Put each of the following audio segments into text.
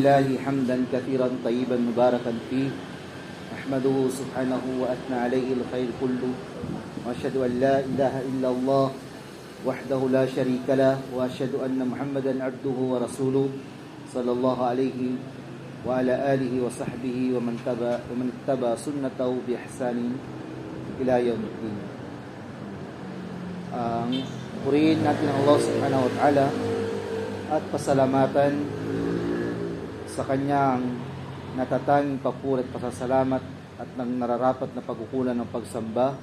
الله حمدا كثيرا طيبا مباركا فيه أحمده سبحانه وأثنى عليه الخير كله وأشهد أن لا إله إلا الله وحده لا شريك له وأشهد أن محمدا عبده ورسوله صلى الله عليه وعلى آله وصحبه ومن اتبع سنته بإحسان إلى يوم الدين. Purihin natin ang Allah subhanahu wa ta'ala at pasalamatan sa kanyang natatanging papuri at pasasalamat at ng nararapat na pagkukulan ng pagsamba.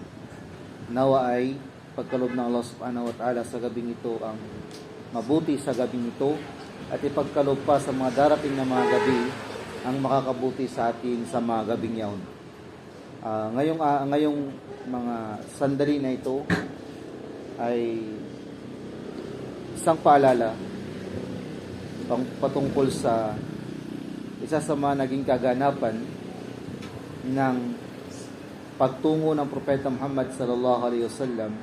Nawa ay pagkaloob ng Allah subhanahu wa ta'ala sa gabing ito ang mabuti sa gabing ito at ipagkaloob pa sa mga darating na mga gabi ang makakabuti sa atin sa mga gabing yaon. Ngayong mga sandali na ito ay isang paalala patungkol sa isa sa mga naging kaganapan ng pagtungo ng Propeta Muhammad sallallahu alaihi wasallam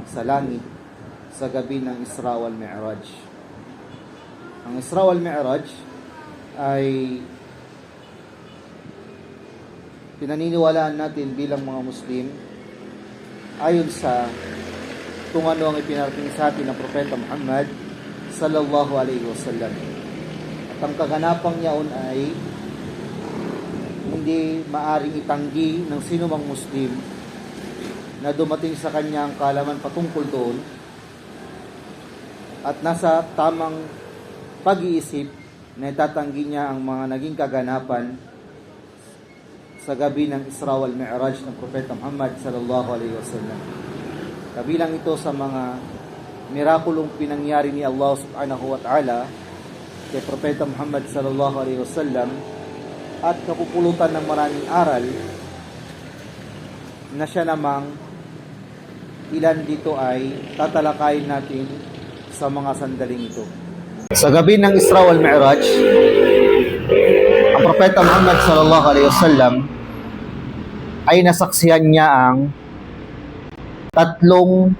sa langit sa gabi ng Isra wal Mi'raj. Ang Isra wal Mi'raj ay pinaniniwalaan natin bilang mga Muslim ayon sa kung ano ang ipinarating sa atin ng Propeta Muhammad sallallahu alaihi wasallam. At ang kaganapang yaon ay hindi maaring itanggi ng sino mang Muslim na dumating sa kanya ang kaalaman patungkol doon at nasa tamang pag-iisip na itatanggi niya ang mga naging kaganapan sa gabi ng Isra wal Mi'raj ng Propeta Muhammad sallallahu alaihi wasallam. Kabilang ito sa mga mirakulong pinangyari ni Allah subhanahu wa ta'ala kay Propeta Muhammad sallallahu alaihi wasallam at kapupulutan ng maraming aral na siya namang ilan dito ay tatalakayin natin sa mga sandaling ito. Sa gabi ng Isra wal Mi'raj, ang Propeta Muhammad sallallahu alaihi wasallam ay nasaksihan niya ang tatlong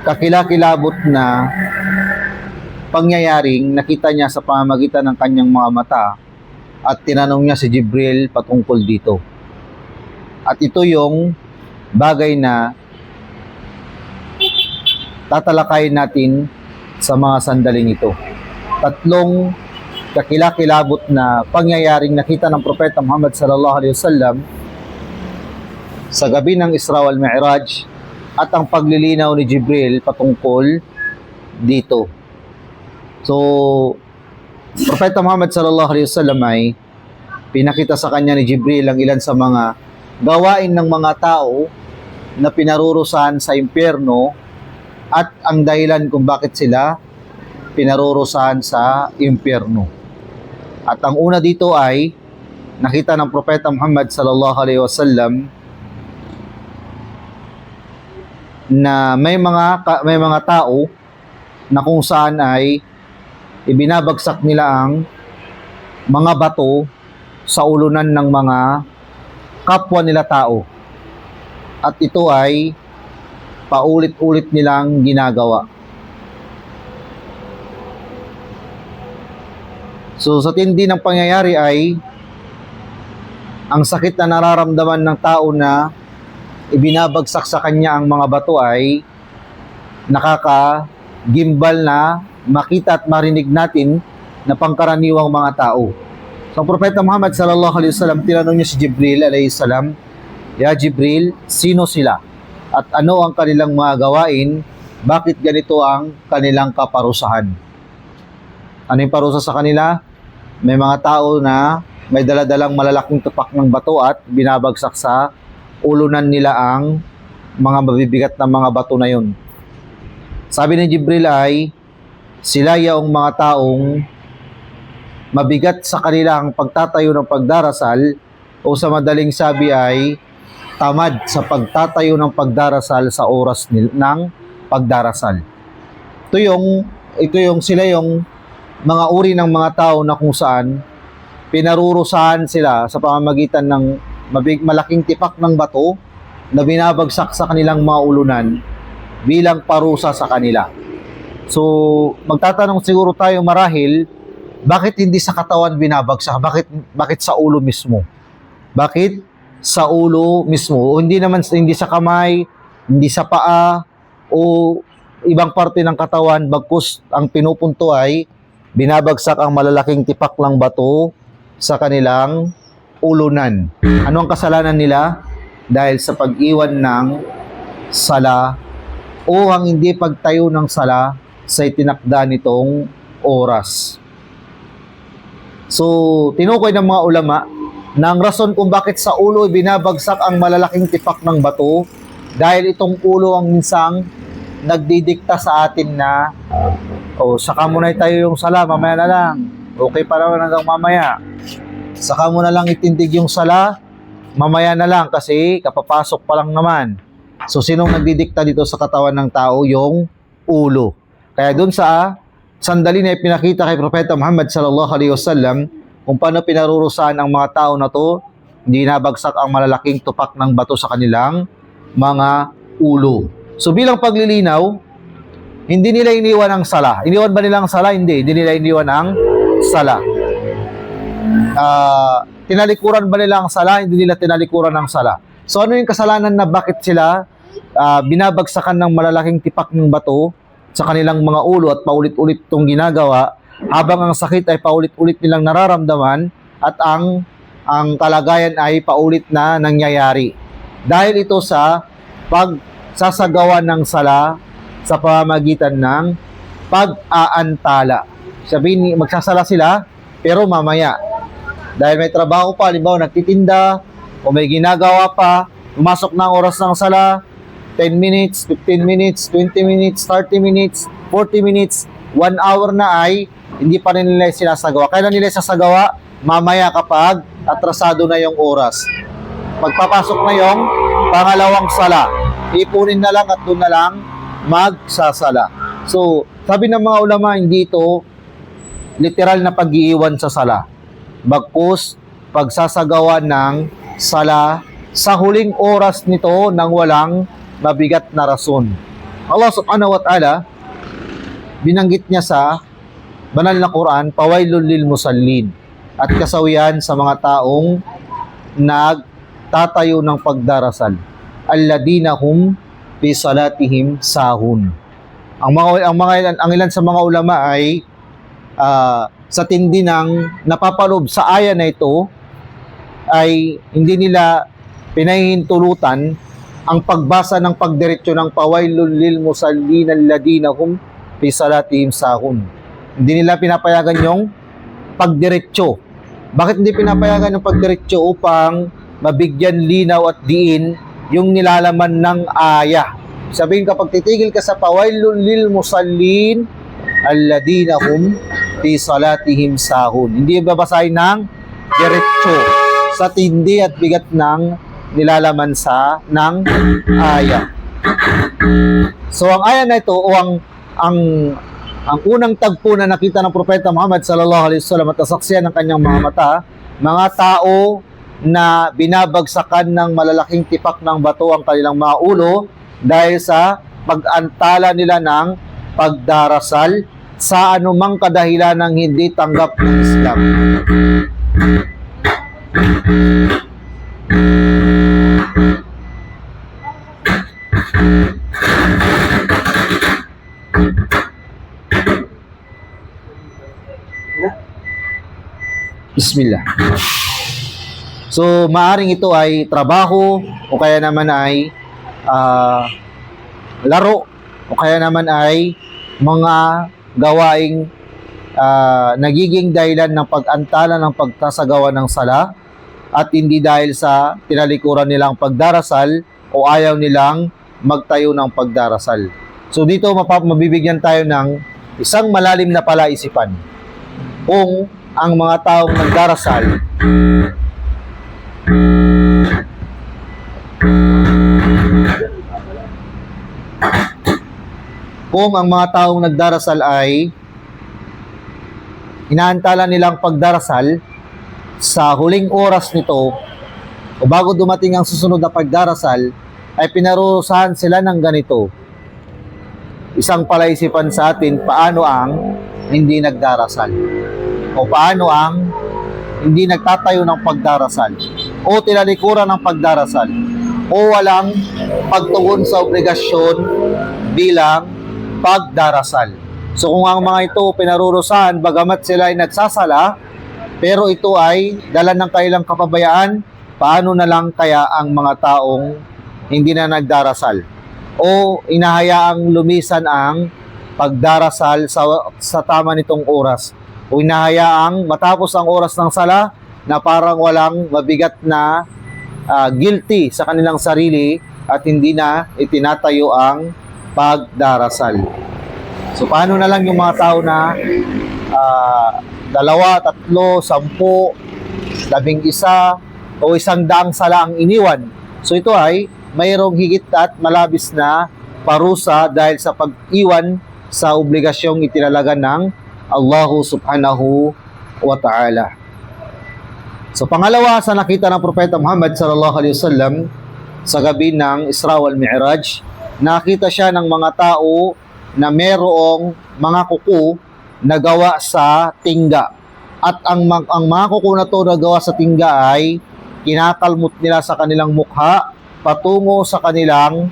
kakilakilabot na pangyayaring nakita niya sa pamamagitan ng kanyang mga mata at tinanong niya si Jibril patungkol dito. At ito yung bagay na tatalakayin natin sa mga sandaling ito. Tatlong kakilakilabot na pangyayaring nakita ng Propeta Muhammad sallallahu alaihi wasallam sa gabi ng Isra wal Mi'raj at ang paglilinaw ni Jibril patungkol dito. So, Propeta Muhammad sallallahu alaihi wasallam ay pinakita sa kanya ni Jibril ang ilan sa mga gawain ng mga tao na pinarurusahan sa impyerno at ang dahilan kung bakit sila pinarurusahan sa impyerno. At ang una dito ay nakita ng Propeta Muhammad sallallahu alaihi wasallam na may mga tao na kung saan ay ibinabagsak nila ang mga bato sa ulunan ng mga kapwa nila tao. At ito ay paulit-ulit nilang ginagawa. So sa tindi ng pangyayari ay ang sakit na nararamdaman ng tao na ibinabagsak sa kanya ang mga bato ay nakakagimbal na makita at marinig natin na pangkaraniwang mga tao. So, ang Propeta Muhammad sallallahu alaihi wasallam, tinanong niya si Jibril alayhi salam, "Ya Jibril, sino sila? At ano ang kanilang mga gawain? Bakit ganito ang kanilang kaparusahan?" Ano yung parusa sa kanila? May mga tao na may daladalang malalaking tupak ng bato at binabagsak sa ulunan nila ang mga mabibigat na mga bato na yun. Sabi ni Jibril ay sila yung mga taong mabigat sa kanilang pagtatayo ng pagdarasal o sa madaling sabi ay tamad sa pagtatayo ng pagdarasal sa oras ng pagdarasal. Sila yung mga uri ng mga tao na kung saan pinarurusahan sila sa pamamagitan ng malaking tipak ng bato na binabagsak sa kanilang mga ulunan bilang parusa sa kanila. So, magtatanong siguro tayo marahil bakit hindi sa katawan binabagsak? Bakit sa ulo mismo? Bakit sa ulo mismo? O hindi sa kamay, hindi sa paa, o ibang parte ng katawan, bagkus ang pinupunto ay binabagsak ang malalaking tipak ng bato sa kanilang ulunan. Ano ang kasalanan nila? Dahil sa pag-iwan ng sala o ang hindi pagtayo ng sala sa itinakda nitong oras. So, tinukoy ng mga ulama na ang rason kung bakit sa ulo binabagsak ang malalaking tipak ng bato dahil itong ulo ang minsang nagdidikta sa atin na saka muna tayo yung sala, mamaya na lang. Okay pa naman hanggang mamaya. Saka mo na lang itindig yung sala, mamaya na lang kasi kapapasok pa lang naman. So, sinong nagdidikta dito sa katawan ng tao? Yung ulo. Kaya dun sa sandali na ipinakita kay Propeta Muhammad sallallahu alaihi wasallam kung paano pinarurusahan ang mga tao na to, hindi nabagsak ang malalaking tupak ng bato sa kanilang mga ulo. So, bilang paglilinaw, hindi nila iniwan ang sala. Iniwan ba nila ang sala? Hindi nila iniwan ang sala. Tinalikuran ba nila ang sala? Hindi nila tinalikuran ang sala. So ano yung kasalanan na bakit sila binabagsakan ng malalaking tipak ng bato sa kanilang mga ulo at paulit-ulit itong ginagawa habang ang sakit ay paulit-ulit nilang nararamdaman at ang kalagayan ay paulit na nangyayari. Dahil ito sa pagsasagawa ng sala sa pamamagitan ng pag-aantala. Sabihin, magsasala sila pero mamaya. Dahil may trabaho pa, halimbawa nagtitinda, o may ginagawa pa, pumasok na ang oras ng sala, 10 minutes, 15 minutes, 20 minutes, 30 minutes, 40 minutes, 1 hour na ay hindi pa rin nila sinasagawa. Kailan nila sasagawa? Mamaya kapag atrasado na yung oras. Pagpapasok na yung pangalawang sala, ipunin na lang at doon na lang magsasala. So, sabi ng mga ulama, hindi ito literal na pag-iiwan sa sala. Bagkus, pagsasagawa ng sala sa huling oras nito nang walang mabigat na rason. Allah subhanahu wa ta'ala, binanggit niya sa banal na Quran, pawailul lil musallin, at kasawian sa mga taong nagtatayo ng pagdarasal, alladina hum fi salatihim sahun. Ang ilan sa mga ulama ay sa tindi ng napapalob sa aya na ito ay hindi nila pinahihintulutan ang pagbasa ng pagdiretso ng pawailul lil musallin alladina hum fi salatihim sahun. Hindi nila pinapayagan yung pagdiretso. Bakit hindi pinapayagan yung pagdiretso? Upang mabigyan linaw at diin yung nilalaman ng aya. Sabihin, kapag titigil ka sa pawailul lil musallin alladina hum fi salatihim sahun, hindi babasahin ng diretso sa tindi at bigat ng nilalaman ng aya. So ang aya na ito o ang unang tagpo na nakita ng Propeta Muhammad sallallahu alaihi wasallam at nasaksihan ng kanyang mga mata, mga tao na binabagsakan ng malalaking tipak ng bato ang kanilang mga ulo dahil sa pag-antala nila ng pagdarasal sa anumang kadahilan ng hindi tanggap ng Islam. Bismillah. So, maaring ito ay trabaho o kaya naman ay laro o kaya naman ay mga gawaing nagiging dahilan ng pag-antala ng pagkasagawa ng sala at hindi dahil sa tinalikuran nilang pagdarasal o ayaw nilang magtayo ng pagdarasal. So dito mabibigyan tayo ng isang malalim na palaisipan kung ang mga taong nagdarasal ay inaantala nilang pagdarasal sa huling oras nito o bago dumating ang susunod na pagdarasal ay pinarusahan sila ng ganito. Isang palaisipan sa atin paano ang hindi nagdarasal. O paano ang hindi nagtatayo ng pagdarasal o tinalikuran ng pagdarasal o walang pagtugon sa obligasyon bilang pagdarasal. So kung ang mga ito pinarurusahan bagamat sila ay nagsasala, pero ito ay dala ng kailang kapabayaan, paano na lang kaya ang mga taong hindi na nagdarasal o inahayaang lumisan ang pagdarasal sa tama nitong oras o inahayaang matapos ang oras ng sala na parang walang mabigat na guilty sa kanilang sarili at hindi na itinatayo ang pagdarasal. So paano na lang yung mga tao na 2, 3, 10, 11 o 100 sala ang iniwan. So ito ay mayroong higit at malabis na parusa dahil sa pag-iwan sa obligasyong itinalaga ng Allah subhanahu wa ta'ala. So pangalawa sa nakita ng Propeta Muhammad sallallahu alaihi wasallam sa gabi ng Isra wal Mi'raj, nakita siya ng mga tao na merong mga kuko na gawa sa tingga. At ang mga kuko na to na gawa sa tingga ay kinakalmot nila sa kanilang mukha patungo sa kanilang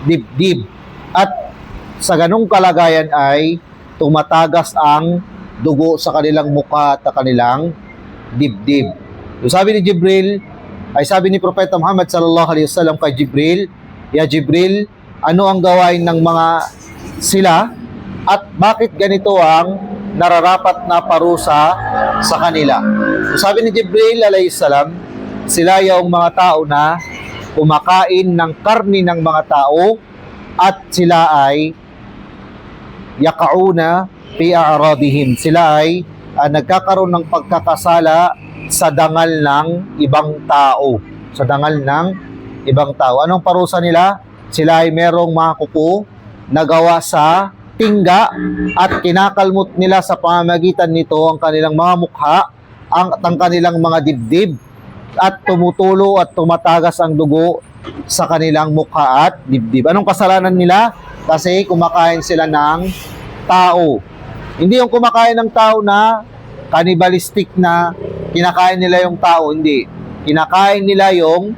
dibdib. At sa ganung kalagayan ay tumatagas ang dugo sa kanilang mukha at kanilang dibdib. So sabi ni Jibril, ay sabi ni Propeta Muhammad sallallahu alaihi wasallam kay Jibril, "Ya Jibril, ano ang gawain ng mga sila at bakit ganito ang nararapat na parusa sa kanila?" So sabi ni Jibril alayhi salam, sila yung mga tao na kumakain ng karni ng mga tao at sila ay yaqauna fi a'radihim. Sila ay nagkakaroon ng pagkakasala sa dangal ng ibang tao. Sa dangal ng ibang tao. Anong parusa nila? Sila ay merong mga kuko na gawa sa tingga at kinakalmot nila sa pamamagitan nito ang kanilang mga mukha, ang kanilang mga dibdib at tumutulo at tumatagas ang dugo sa kanilang mukha at dibdib. Anong kasalanan nila? Kasi kumakain sila ng tao. Hindi yung kumakain ng tao na cannibalistic na kinakain nila yung tao, hindi. Kinakain nila yung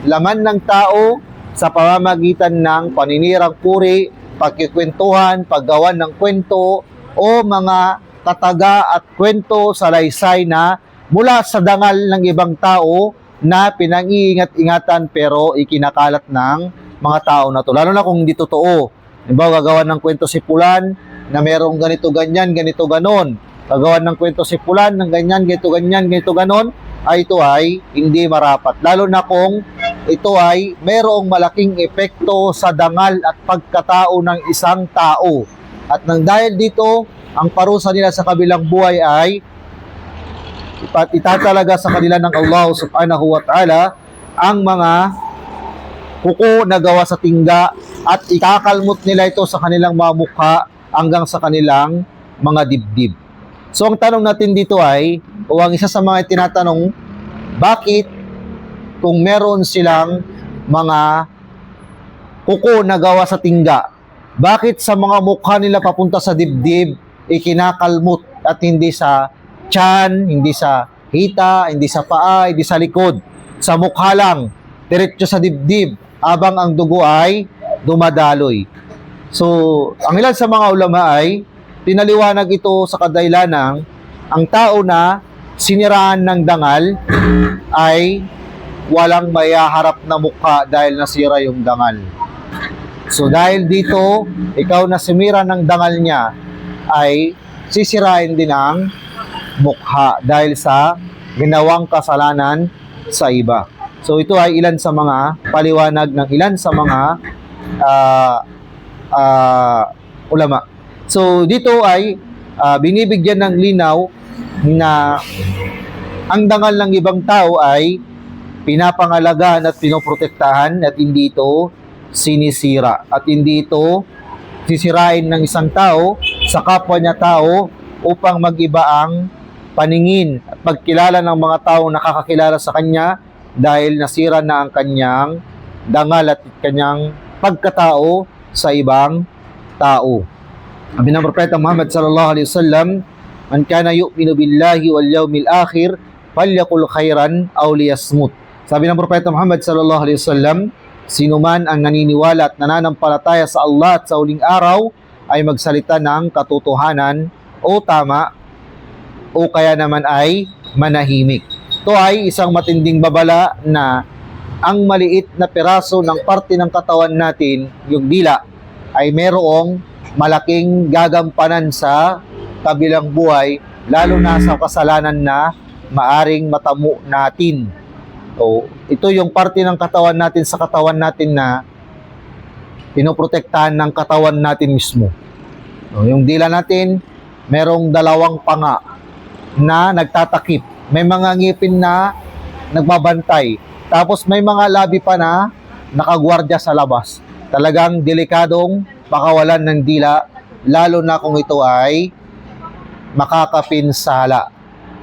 laman ng tao sa pamamagitan ng paninirang puri, pagkikwentuhan, paggawan ng kwento o mga tataga at kwento sa laysay na mula sa dangal ng ibang tao na pinang-iingat-ingatan pero ikinakalat ng mga tao na to. Lalo na kung hindi totoo. Halimbawa, gagawan ng kwento si Pulan na merong ganito ganyan, ganito ganon. Gagawan ng kwento si Pulan ng ganyan, ganito ganyan, ganito ganon, ay ito ay hindi marapat. Lalo na kung ito ay mayroong malaking epekto sa dangal at pagkatao ng isang tao. At nang dahil dito, ang parusa nila sa kabilang buhay ay itatalaga sa kanila ng Allah subhanahu wa ta'ala ang mga kuko na gawa sa tingga at ikakalmot nila ito sa kanilang mga mukha hanggang sa kanilang mga dibdib. So ang tanong natin dito ay, o ang isa sa mga tinatanong, bakit kung meron silang mga kuko na gawa sa tingga, bakit sa mga mukha nila papunta sa dibdib, ikinakalmot at hindi sa tiyan, hindi sa hita, hindi sa paa, hindi sa likod, sa mukha lang, diretso sa dibdib, habang ang dugo ay dumadaloy. So, ang ilan sa mga ulama ay pinaliwanag ito sa kadahilanang ang tao na siniraan ng dangal ay walang mayaharap na mukha dahil nasira yung dangal. So, dahil dito, ikaw na sumira ng dangal niya ay sisirain din ang mukha dahil sa ginawang kasalanan sa iba. So ito ay ilan sa mga paliwanag ng ilan sa mga ulama. So dito ay binibigyan ng linaw na ang dangal ng ibang tao ay pinapangalagaan at pinoprotektahan at hindi ito sinisira at hindi ito sisirain ng isang tao sa kapwa niya tao upang mag-iba ang paningin at pagkilala ng mga taong nakakakilala sa kanya dahil nasira na ang kanyang dangal at kanyang pagkatao sa ibang tao. Sabi ng Propeta Muhammad sallallahu alaihi wasallam, Man kana yu'minu billahi wal yawmil akhir falyaqul khairan aw liyasmut. Sabi ng Propeta Muhammad sallallahu alaihi wasallam, sino man ang naniniwala at nananampalataya sa Allah at sa huling araw ay magsalita ng katotohanan o tama o kaya naman ay manahimik. Ito ay isang matinding babala na ang maliit na piraso ng parte ng katawan natin, yung dila, ay merong malaking gagampanan sa kabilang buhay, lalo na sa kasalanan na maaring matamo natin. So, ito yung parte ng katawan natin sa katawan natin na pinoprotektahan ng katawan natin mismo. So, yung dila natin, merong dalawang panga na nagtatakip. May mga ngipin na nagbabantay. Tapos may mga labi pa na nakagwardya sa labas. Talagang delikadong pakawalan ng dila, lalo na kung ito ay makakapinsala.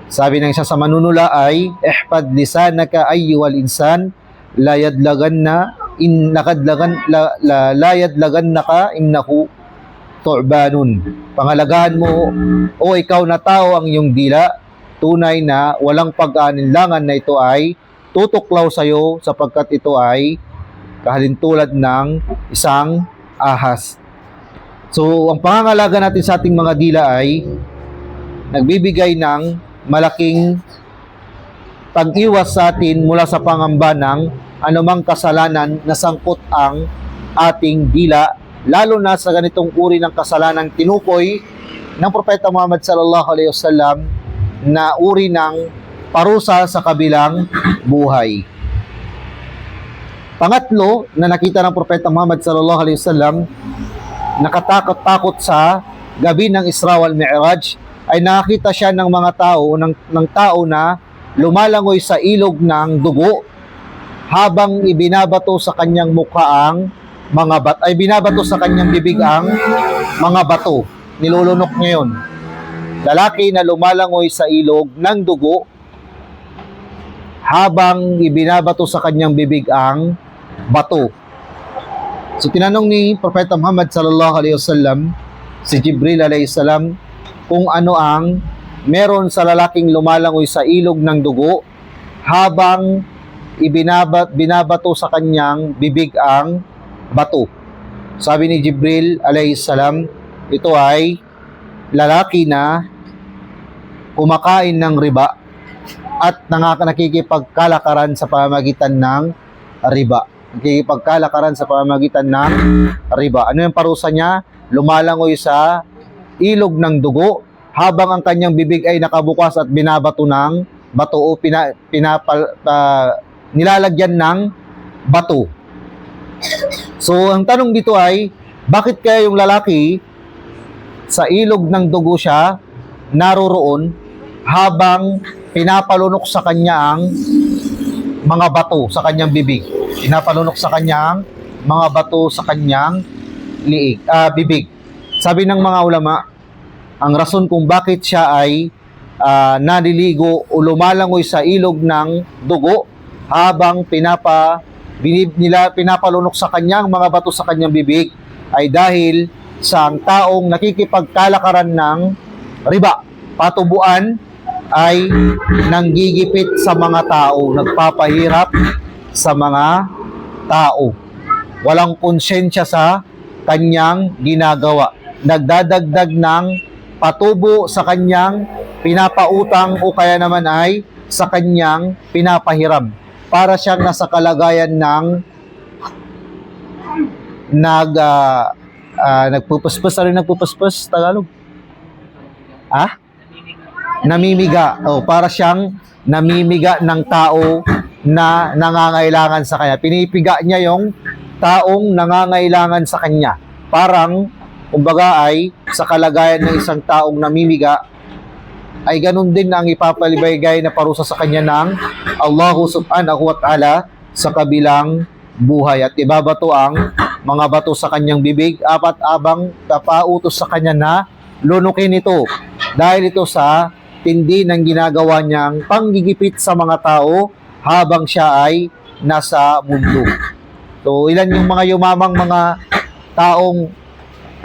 Sabi ng isa sa manunula ay, ihfad lisanaka ayyuhal insan, la yadlaganna in la yadlagannaka innahu tu'banun. Pangalagahan mo, o ikaw na tao, ang iyong dila, tunay na walang pag-aalinlangan na ito ay tutuklaw sa iyo sapagkat ito ay kahalintulad ng isang ahas. So, ang pangangalaga natin sa ating mga dila ay nagbibigay ng malaking pag-iwas sa atin mula sa pangamba ng anumang kasalanan na sangkot ang ating dila, lalo na sa ganitong uri ng kasalanang tinukoy ng Propeta Muhammad sallallahu alaihi wasallam na uri ng parusa sa kabilang buhay. Pangatlo na nakita ng Propeta Muhammad sallallahu alaihi wasallam, nakatakot-takot sa gabi ng Isra wal Mi'raj, ay nakita siya ng mga tao, ng tao na lumalangoy sa ilog ng dugo habang ibinabato sa kanyang mukha ang mga binabato sa kanyang bibig ang mga bato. Nilulunok niya yun. Lalaki na lumalangoy sa ilog ng dugo habang ibinabato sa kanyang bibig ang bato. So tinanong ni Propeta Muhammad sallallahu alaihi wasallam si Jibril alayhi salam kung ano ang meron sa lalaking lumalangoy sa ilog ng dugo habang binabato sa kanyang bibig ang bato. Sabi ni Jibril alayhi salam, ito ay lalaki na kumakain ng riba at nakikipagkalakaran sa pamamagitan ng riba. Nakikipagkalakaran sa pamamagitan ng riba. Ano yung parusa niya? Lumalangoy sa ilog ng dugo habang ang kanyang bibig ay nakabukas at binabato ng bato o nilalagyan ng bato. So, ang tanong dito ay, bakit kaya yung lalaki sa ilog ng dugo siya naroroon habang pinapalunok sa kanya ang mga bato sa kanyang bibig? Pinapalunok sa kanya ang mga bato sa kanyang bibig. Sabi ng mga ulama, ang rason kung bakit siya ay naliligo o lumalangoy sa ilog ng dugo habang pinapalunok sa kanyang mga bato sa kanyang bibig ay dahil sa ang taong nakikipagkalakaran ng riba, patubuan, ay nanggigipit sa mga tao, nagpapahirap sa mga tao. Walang konsensya sa kanyang ginagawa. Nagdadagdag ng patubo sa kanyang pinapautang o kaya naman ay sa kanyang pinapahiram. Para siyang nasa kalagayan ng nagpupuspos. Ano yung nagpupuspos? Tagalog? Namimiga. Para siyang namimiga ng tao na nangangailangan sa kanya. Pinipiga niya yung taong nangangailangan sa kanya. Parang, kumbaga ay, sa kalagayan ng isang taong namimiga, ay ganun din ang ipapalibay na parusa sa kanya ng Allah subhanahu wa ta'ala sa kabilang buhay. At ibabato ang mga bato sa kanyang bibig, abang kapautos sa kanya na lunukin ito. Dahil ito sa tindi ng ginagawa niyang panggigipit sa mga tao habang siya ay nasa mundo. So, ilan yung mga yumamang mga taong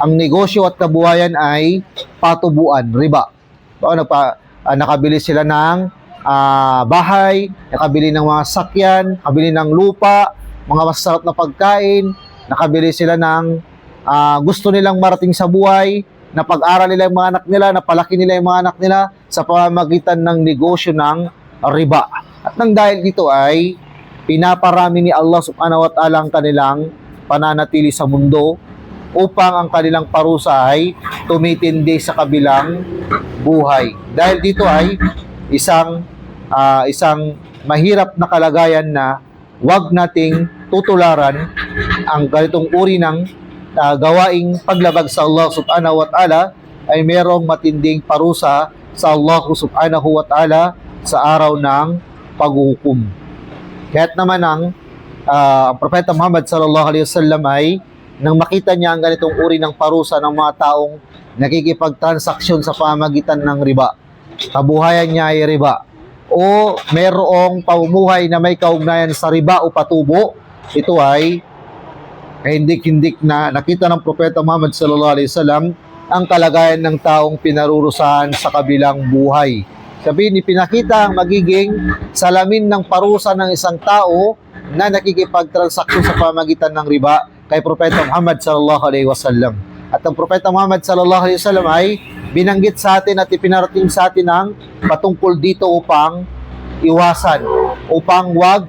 ang negosyo at kabuhayan ay patubuan, riba. Nakabili sila ng bahay, nakabili ng mga sakyan, nakabili ng lupa, mga masarap na pagkain, nakabili sila ng gusto nilang marating sa buhay, napag-aral nila yung mga anak nila, napalaki nila yung mga anak nila sa pamamagitan ng negosyo ng riba. At nang dahil dito ay pinaparami ni Allah subhanahu wa ta'ala ang kanilang pananatili sa mundo upang ang kanilang parusa ay tumitindi sa kabilang buhay. Dahil dito ay isang mahirap na kalagayan na wag nating tutularan ang ganitong uri ng gawaing paglabag sa Allah subhanahu wa ta'ala ay merong matinding parusa sa Allah subhanahu wa ta'ala sa araw ng paghuhukom. Kaya't naman ang Propeta Muhammad sallallahu alaihi wasallam ay nang makita niya ang ganitong uri ng parusa ng mga taong nakikipagtransaksyon sa pamamagitan ng riba, kabuhayan niya ay riba, o merong pamumuhay na may kaugnayan sa riba o patubo, ito ay hindik-hindik na nakita ng Propeta Muhammad sallallahu alaihi wasallam ang kalagayan ng taong pinarurusahan sa kabilang buhay. Sabihin, ipinakita ang magiging salamin ng parusa ng isang tao na nakikipagtransaksyon sa pamamagitan ng riba kay Propeta Muhammad sallallahu alaihi wasallam. At ang Propeta Muhammad sallallahu alaihi wasallam ay binanggit sa atin at ipinarating sa atin ang patungkol dito upang iwasan, upang wag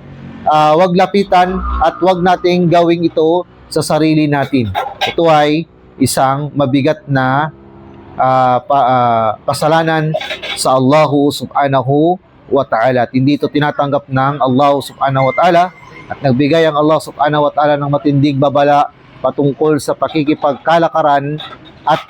lapitan at wag nating gawing ito sa sarili natin. Ito ay isang mabigat na kasalanan sa Allah subhanahu wa ta'ala. At hindi ito tinatanggap ng Allah subhanahu wa ta'ala at nagbigay ang Allah subhanahu wa ta'ala ng matinding babala patungkol sa pakikipagkalakaran at